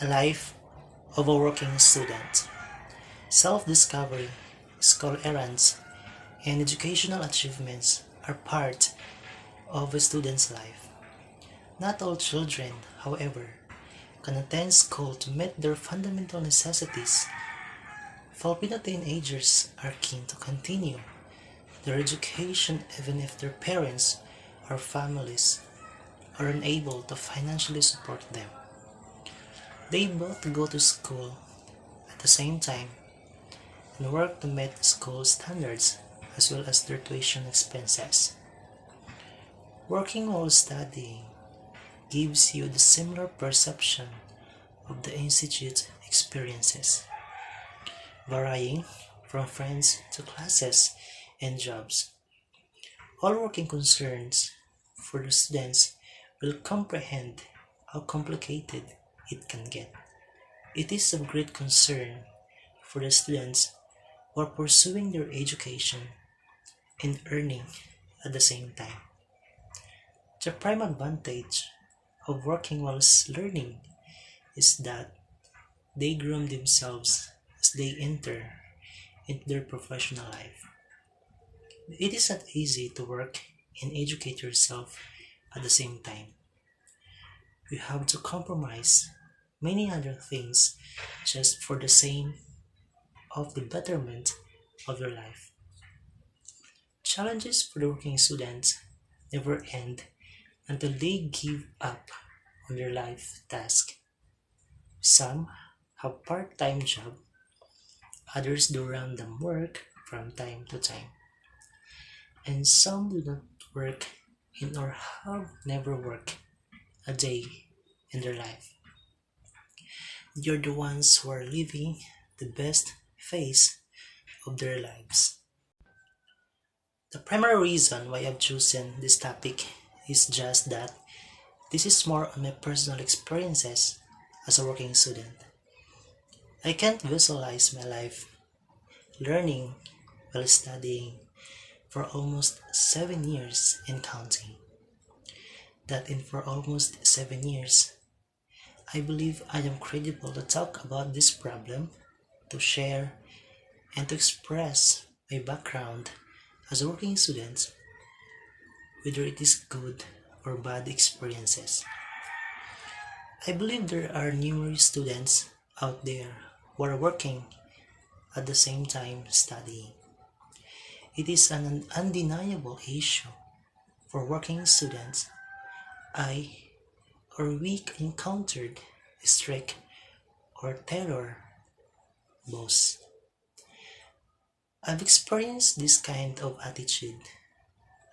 A life of a working student. Self-discovery, school errands, and educational achievements are part of a student's life. Not all children, however, can attend school to meet their fundamental necessities. Filipino teenagers are keen to continue their education even if their parents or families are unable to financially support them. They both go to school at the same time and work to meet school standards as well as their tuition expenses. Working while studying gives you the similar perception of the institute experiences, varying from friends to classes and jobs. All working concerns for the students will comprehend how complicated it can get. It is of great concern for the students who are pursuing their education and earning at the same time. The prime advantage of working whilst learning is that they groom themselves as they enter into their professional life. It is not easy to work and educate yourself at the same time. You have to compromise many other things just for the same of the betterment of your life. Challenges for the working students never end until they give up on their life task. Some have part-time job, others do random work from time to time, and some do not work in or have never worked a day in their life. You're the ones who are living the best phase of their lives. The primary reason why I've chosen this topic is just that this is more on my personal experiences as a working student. I can't visualize my life learning while studying for almost 7 years and counting. That in for almost 7 years, I believe I am credible to talk about this problem, to share, and to express my background as a working student, whether it is good or bad experiences. I believe there are numerous students out there who are working at the same time studying. It is an undeniable issue for working students. I or we encountered strict or terror boss. I've experienced this kind of attitude.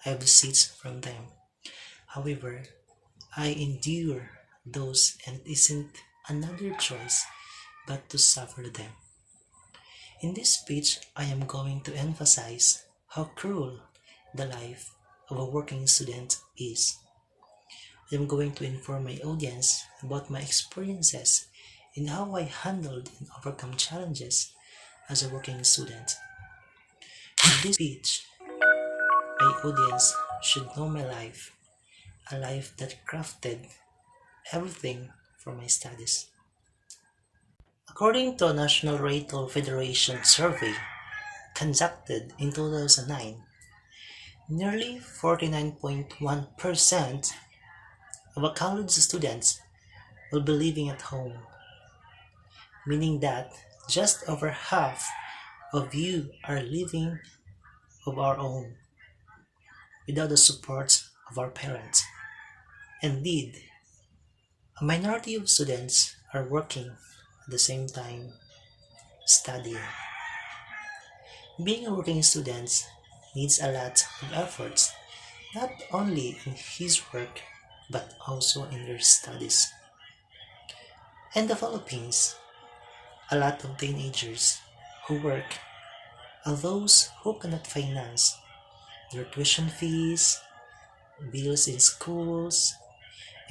I've receipts from them. However, I endure those and it isn't another choice but to suffer them. In this speech, I am going to emphasize how cruel the life of a working student is. I am going to inform my audience about my experiences and how I handled and overcome challenges as a working student. In this speech, my audience should know my life, a life that crafted everything for my studies. According to a National Retail Federation survey conducted in 2009, nearly 49.1% of a college students will be living at home, meaning that just over half of you are living of our own without the support of our parents. Indeed, a minority of students are working at the same time studying. Being a working student needs a lot of efforts, not only in his work but also in their studies. In the Philippines, a lot of teenagers who work are those who cannot finance their tuition fees, bills in schools,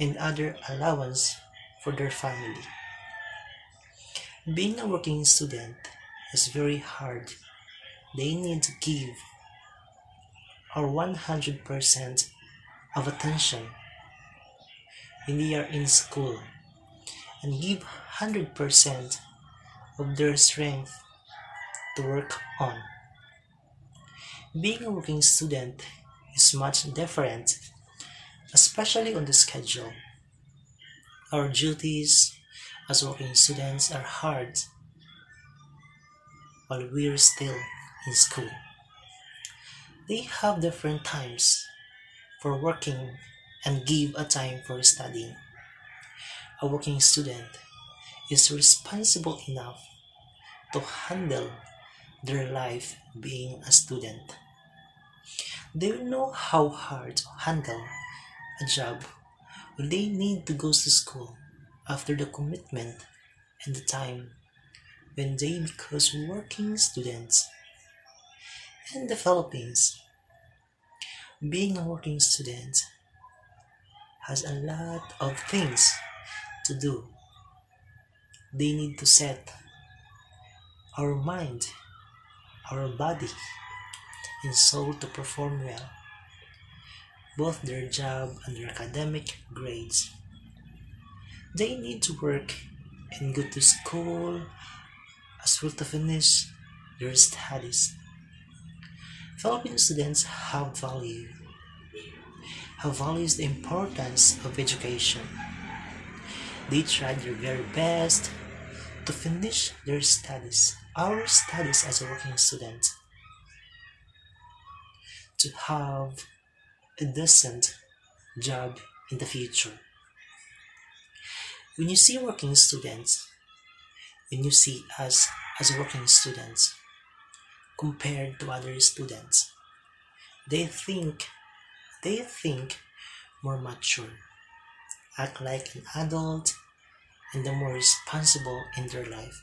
and other allowance for their family. Being a working student is very hard. They need to give our 100% of attention when they are in school, and give 100% of their strength to work on. Being a working student is much different, especially on the schedule. Our duties as working students are hard while we're still in school. They have different times for working and give a time for studying. A working student is responsible enough to handle their life being a student. They will know how hard to handle a job when they need to go to school after the commitment and the time when they become working students. In the Philippines, being a working student has a lot of things to do. They need to set our mind, our body, and soul to perform well, both their job and their academic grades. They need to work and go to school as well to finish their studies. Philippine students have values the importance of education. They try their very best to finish their studies, our studies as a working student, to have a decent job in the future. When you see working students, when you see us as working students compared to other students, they think they think more mature, act like an adult, and are more responsible in their life.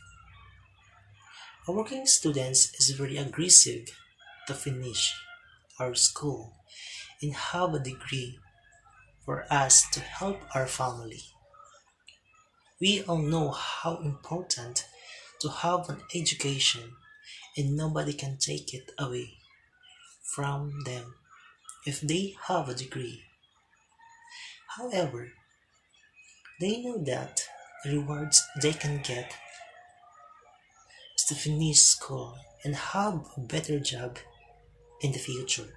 A working students is very aggressive to finish our school and have a degree for us to help our family. We all know how important to have an education and nobody can take it away from them if they have a degree. However, they know that the rewards they can get is to finish school and have a better job in the future.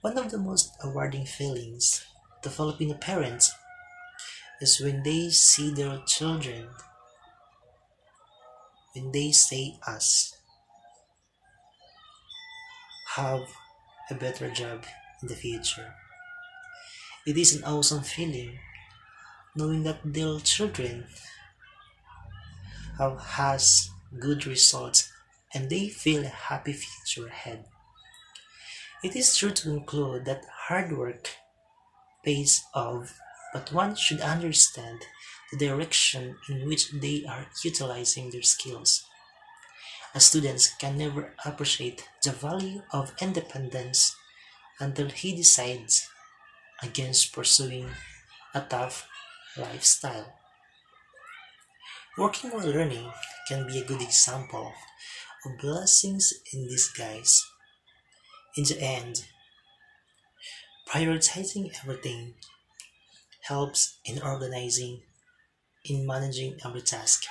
One of the most rewarding feelings to Filipino parents is when they see their children, when they say us, have a better job in the future. It is an awesome feeling knowing that their children have has good results and they feel a happy future ahead. It is true to conclude that hard work pays off, but one should understand the direction in which they are utilizing their skills. A student can never appreciate the value of independence until he decides against pursuing a tough lifestyle. Working while learning can be a good example of blessings in disguise. In the end, prioritizing everything helps in organizing, in managing every task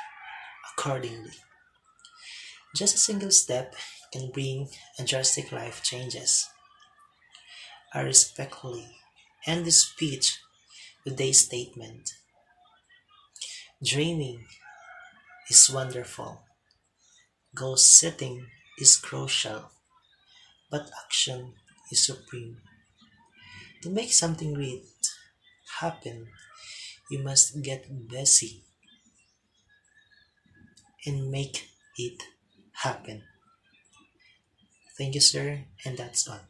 accordingly. Just a single step can bring a drastic life changes. I respectfully end this speech with a statement. Dreaming is wonderful. Goal setting is crucial, but action is supreme. To make something great happen, you must get busy and make it happen. Thank you, sir, and that's all.